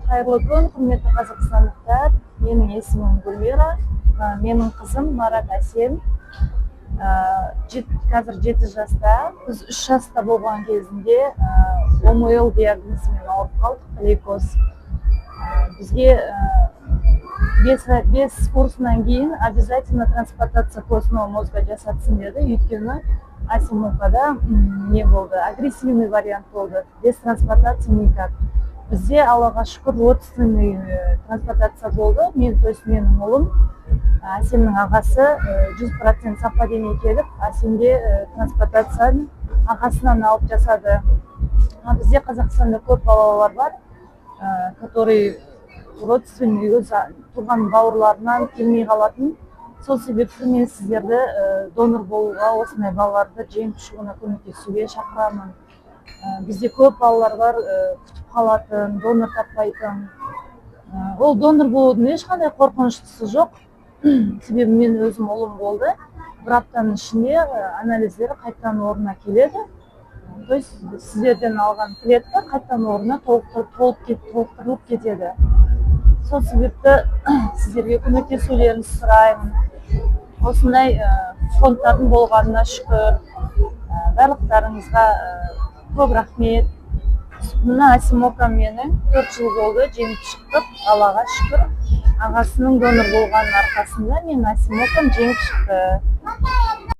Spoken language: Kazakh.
Қайырлы күн, құрметті қазақстандықтар. Менің есімім Гүлмира. Менің қызым Марат Әсем. Қазір 7 жаста. Біз 3 жаста болған кезінде ОМЛ диагнозымен ауырып қалдық, лейкоз. Бізге 5 курсынан кейін обязательно трансплантация костного мозга жасатсын деді. Өйткені Асимовкада не болды? Агрессивный вариант болды. Без трансплантации никак. Бізде Аллаға шүкір родственный трансплантация болды. Менің ұлым, Асемнің ағасы 100% совпадение келіп, Асемде трансплантацияны ағасынан алып жасады. Бізде Қазақстанда көп балалар бар, который родственный өз туған бауырларынан келмей қалатын. Сол себепті мен сіздерді донор болуға, осындай балаларды жеңіп шығуына көмектесуге шақырамын. Бізде көп балалар бар, күтіп қалатын, донор таппайтын. Ол донор болудың ешқандай қорқыныштысы жоқ. Себебі мен өзім ұлым болды. Бір аптаның ішінде анализдері қайтадан орнына келеді. То есть сіздерден алған клетка қайтадан орнына толықтырылып кетеді. Сол себепті сіздерге көмектесулеріңізді сұраймын. Осындай фондтардың болғанына шүкір. Барлықтарыңызға көп рахмет. Мына Асимовка менің 4 жыл болды, жеңіп шықтық, Аллаға шүкір. Ағасының донор болғанның арқасында мен Асимовкам жеңіп шықты.